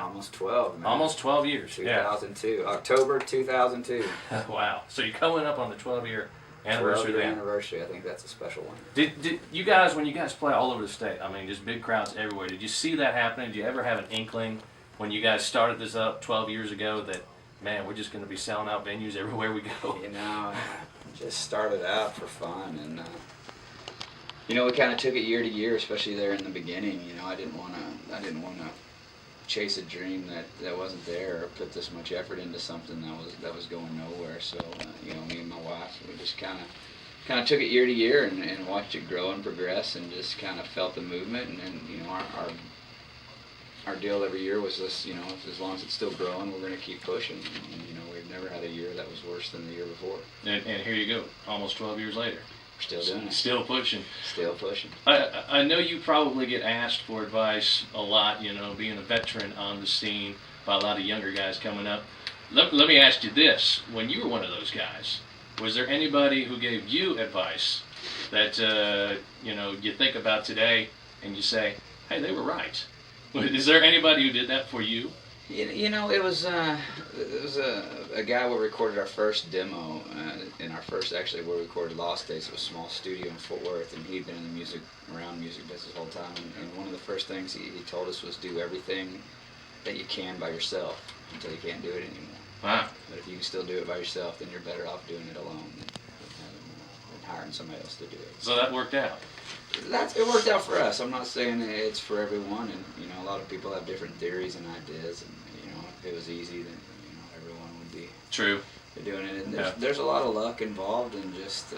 Almost 12, man. Almost 12 years. 2002. Yeah. October 2002. Wow. So you're coming up on the 12-year anniversary. 12-year anniversary. I think that's a special one. Did you guys, when you guys play all over the state, I mean, just big crowds everywhere, did you see that happening? Did you ever have an inkling when you guys started this up 12 years ago that, man, we're just going to be selling out venues everywhere we go? You know, just started out for fun, and you know, we kind of took it year to year, especially there in the beginning. You know, I didn't want to chase a dream that wasn't there, or put this much effort into something that was going nowhere. So you know, me and my wife, we just kind of took it year to year and watched it grow and progress, and just kind of felt the movement. And you know, our deal every year was this, you know, as long as it's still growing, we're going to keep pushing. And, you know, we've never had a year that was worse than the year before. And here you go, almost 12 years later. We're still doing it. Still pushing. Still pushing. I know you probably get asked for advice a lot, you know, being a veteran on the scene by a lot of younger guys coming up. Let me ask you this. When you were one of those guys, was there anybody who gave you advice that, you know, you think about today and you say, hey, they were right? Is there anybody who did that for you? You know, it was a guy who recorded our first demo, in our first, actually, where we recorded Lost Days. It was a small studio in Fort Worth, and he'd been in the around music business the whole time. And one of the first things he told us was do everything that you can by yourself until you can't do it anymore. Wow. But if you can still do it by yourself, then you're better off doing it alone than hiring somebody else to do it. So that worked out. It worked out for us. I'm not saying it's for everyone, and you know, a lot of people have different theories and ideas, and you know, if it was easy, then you know, everyone would be doing it. And there's a lot of luck involved, and just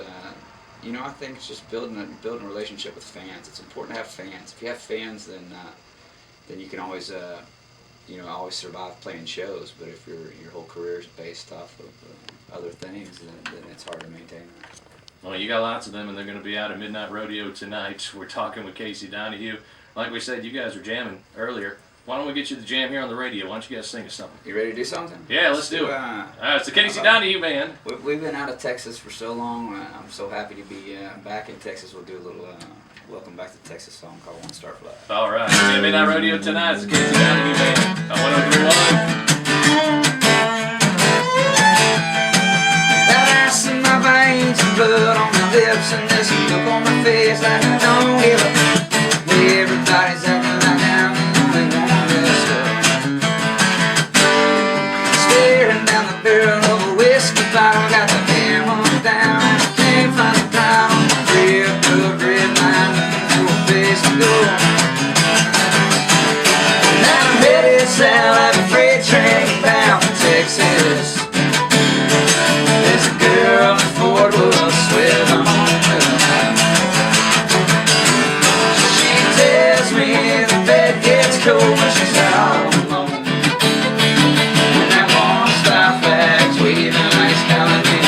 you know, I think it's just building a relationship with fans. It's important to have fans. If you have fans, then you can always you know, always survive playing shows. But if your whole career is based off of other things, then it's hard to maintain that. Well, you got lots of them, and they're going to be out at Midnight Rodeo tonight. We're talking with Casey Donahew. Like we said, you guys were jamming earlier. Why don't we get you the jam here on the radio? Why don't you guys sing us something? You ready to do something? Yeah, let's do it. It's the Casey Donahew Band. We've been out of Texas for so long. I'm so happy to be back in Texas. We'll do a little welcome back to Texas song called One Star Flag. All right. Yeah, Midnight Rodeo tonight. It's the Casey Donahew Band. I want to do one. Veins and blood on my lips and this look on my face like I don't give up. Everybody's acting like I'm the only one messed up. Staring down the barrel of a whiskey bottle, got the hammer down. I can't find the crown on the red line, looking for a place to go. Now I'm headed south like a freight train bound for Texas. There's a girl in Fort Worth, swears I'm on tonight. She tells me the bed gets cold when she's out alone, and that One Star flag's waving like it's calling me.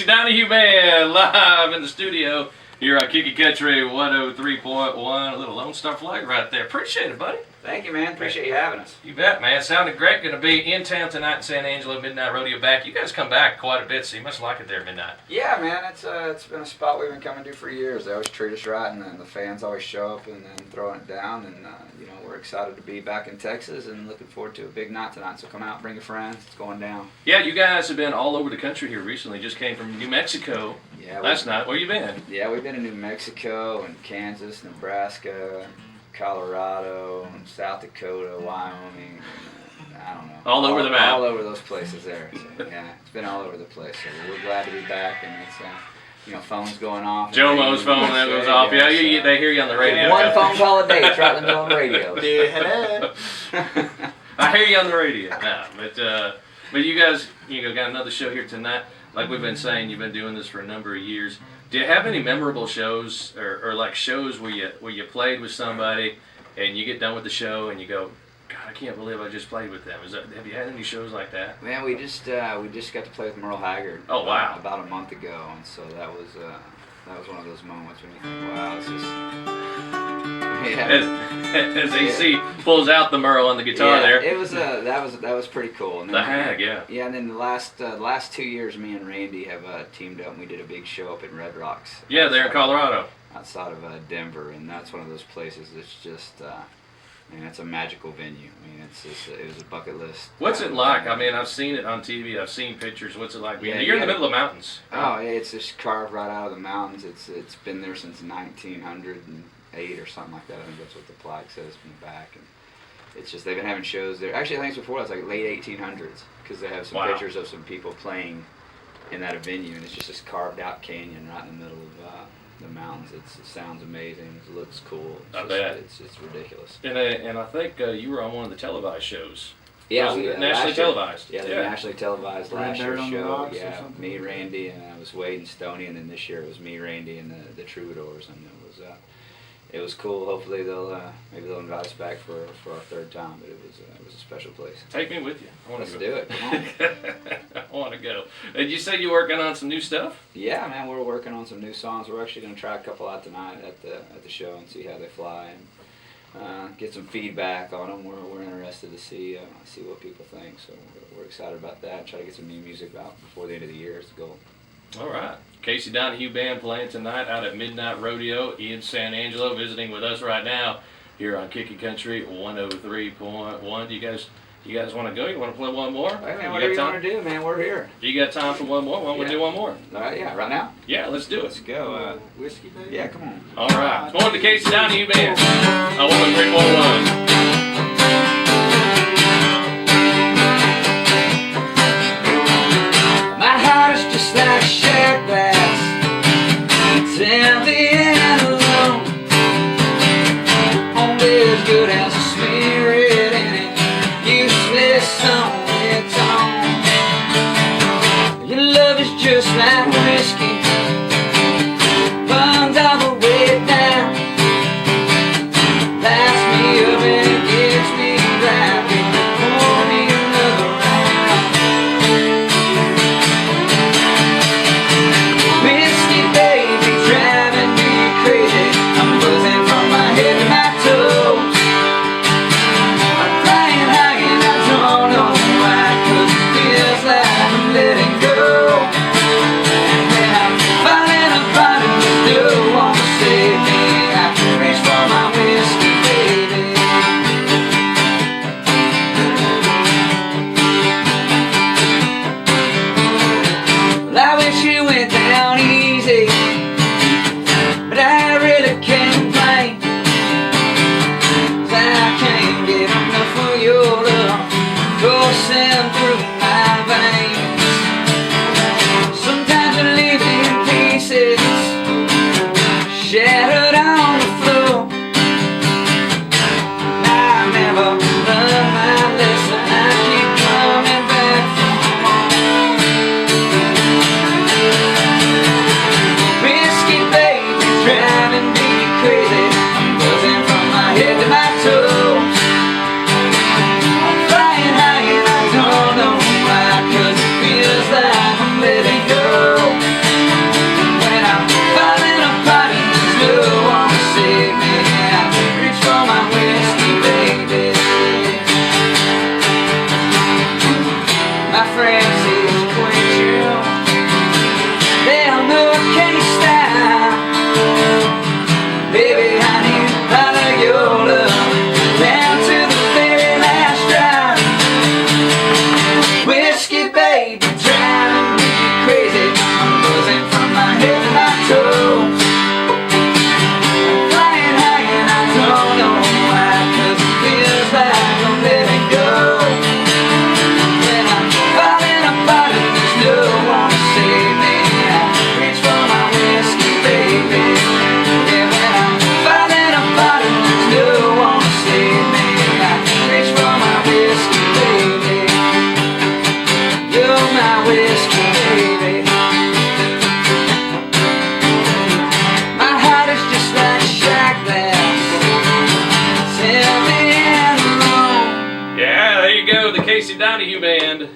Casey Donahew Band live in the studio here on Kickin Country 103.1. A little Lone Star flag right there. Appreciate it, buddy. Thank you, man. Appreciate you having us. You bet, man. Sounded great. Going to be in town tonight in San Angelo, Midnight Rodeo back. You guys come back quite a bit, so you must like it there at Midnight. Yeah, man. It's been a spot we've been coming to for years. They always treat us right, and then the fans always show up and then throwing it down. And you know, we're excited to be back in Texas and looking forward to a big night tonight. So come out, bring your friends. It's going down. Yeah, you guys have been all over the country here recently. Just came from New Mexico last night. Where you been? Yeah, we've been in New Mexico and Kansas, Nebraska, Colorado, and South Dakota, Wyoming, and, I don't know. All over the map. All over those places there. So, yeah, it's been all over the place. So we're glad to be back, and it's you know, phones going off. Jomo's phone that goes off. Yeah, they hear you on the radio. One phone call a day. It's right in the middle of the radio. Hello. I hear you on the radio now, but you guys, got another show here tonight. Like we've been saying, you've been doing this for a number of years. Do you have any memorable shows or like shows where you played with somebody and you get done with the show and you go, God, I can't believe I just played with them? Have you had any shows like that? Man, we just got to play with Merle Haggard. Oh wow! About a month ago, and so that was one of those moments when you think, wow, this is. Yeah. As AC pulls out the Merle on the guitar there. It was that was pretty cool. And then, the Hag, yeah. Yeah, and then the last 2 years, me and Randy have teamed up, and we did a big show up in Red Rocks. Yeah, there in Colorado. Outside of Denver, and that's one of those places that's just. I mean, it's a magical venue. I mean, it was a bucket list. What's it like? I mean, I've seen it on TV. I've seen pictures. What's it like? Yeah, you're in the middle of the mountains. Oh, yeah, it's just carved right out of the mountains. It's been there since 1908 or something like that. I think that's what the plaque says from the back. And it's just they've been having shows there. Actually, I think it's before that. It's like late 1800s because they have some pictures of some people playing in that venue, and it's just this carved out canyon right in the middle of. The mountains. It sounds amazing. It looks cool. I bet. It's ridiculous. And I think you were on one of the televised shows. Yeah, nationally televised. Yeah, the nationally televised last year's show. Yeah, me, Randy, and I was Wade and Stoney, and then this year it was me, Randy, and the Troubadours, and it was cool. Hopefully maybe they'll invite us back for our third time, but it was a special place. Take me with you. Let's do it. Come on. I want to go. Did you say you're working on some new stuff? Yeah, man, we're working on some new songs. We're actually going to try a couple out tonight at the show and see how they fly and get some feedback on them. We're interested to see what people think. So we're excited about that. Try to get some new music out before the end of the year is the goal. All right. Casey Donahew Band playing tonight out at Midnight Rodeo in San Angelo, visiting with us right now here on Kickin Country 103.1. Do you guys want to go? You want to play one more? Hey, man, whatever you want to do, man. We're here. You got time for one more? Why don't we do one more? All right, yeah. Right now? Yeah, let's do it. Let's go. Whiskey, baby? Yeah, come on. All right. Going to Casey Donahew Band. 103.1. Just like shared glass, tell the end alone. Only as good as a spirit in it, useless on its own. Your love is just like whiskey, burns all the way down. Lights me up and gets me right. Pour me another round. Whiskey, baby, driving me crazy. I'm buzzing from my head to my toes. I'm flying high and I don't know why, 'cause it feels like I'm letting go. And when I'm falling apart and you still want to save me, I can reach for my whiskey, baby. Well, I wish you went down easy, but I really can't complain, 'cause I can't get enough of your love coursing through my veins. Sometimes you leave me in pieces, shattered on the floor. I never learned my lesson, I keep coming back for more. Whiskey, baby, driving me crazy. I'm buzzing from my head to my toes. I'm flying high and I don't know Casey Donahew Band,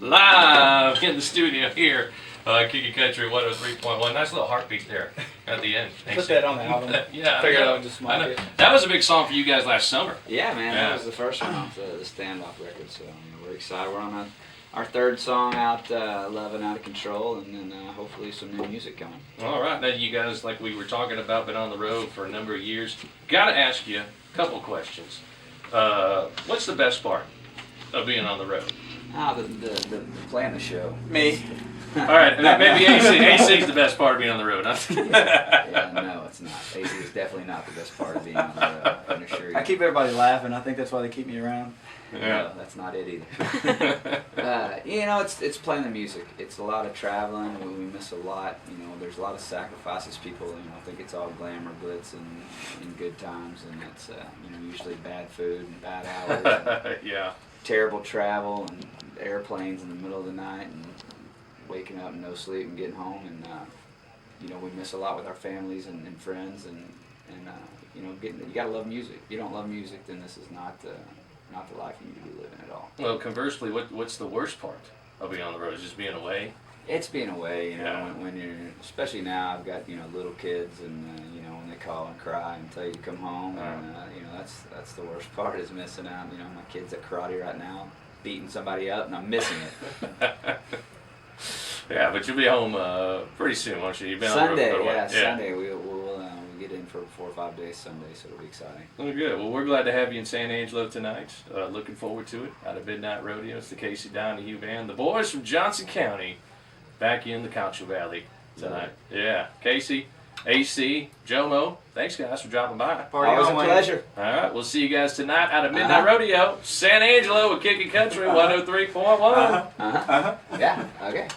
live in the studio here. Kickin Country 103.1. Nice little heartbeat there at the end. Put that on the album. Yeah, Figured I would just mark it. That was a big song for you guys last summer. Yeah, man, Yeah. that was the first one off the standoff record, so we're excited. We're on our third song out, Love and Out of Control, and then hopefully some new music coming. All right, now you guys, like we were talking about, been on the road for a number of years. Got to ask you a couple questions. What's the best part of being on the road? The playing the show. Me. All right, and then maybe AC's the best part of being on the road. Huh? Yeah, no, it's not. AC is definitely not the best part of being on the road. I can assure you. I keep everybody laughing. I think that's why they keep me around. Yeah. No, that's not it either. You know, it's playing the music. It's a lot of traveling. We miss a lot. You know, there's a lot of sacrifices. People, think it's all glamour, glitz, and good times, and it's usually bad food and bad hours. And Yeah. terrible travel and airplanes in the middle of the night and waking up and no sleep and getting home, and we miss a lot with our families and friends, and you gotta love music. If you don't love music, then this is not the life you need to be living at all. Well, conversely, what's the worst part of being on the road? Is just being away? It's being away, Yeah. when you're, especially now, I've got little kids, and when they call and cry and tell you to come home, and that's the worst part, is missing out. My kid's at karate right now, beating somebody up, and I'm missing it. Yeah, but you'll be home pretty soon, won't you? You've been Sunday, on the road for a while. Sunday we'll get in for 4 or 5 days Sunday, so it'll be exciting. Oh, good. Well, we're glad to have you in San Angelo tonight. Looking forward to it. Out of Midnight Rodeo, it's the Casey Donahew Band. The boys from Johnson County, back in the Concho Valley tonight. Yeah. Casey, AC, Jomo, thanks guys for dropping by. Always a pleasure. All right, we'll see you guys tonight out of Midnight Rodeo, San Angelo with Kickin Country 103.1. Yeah, okay.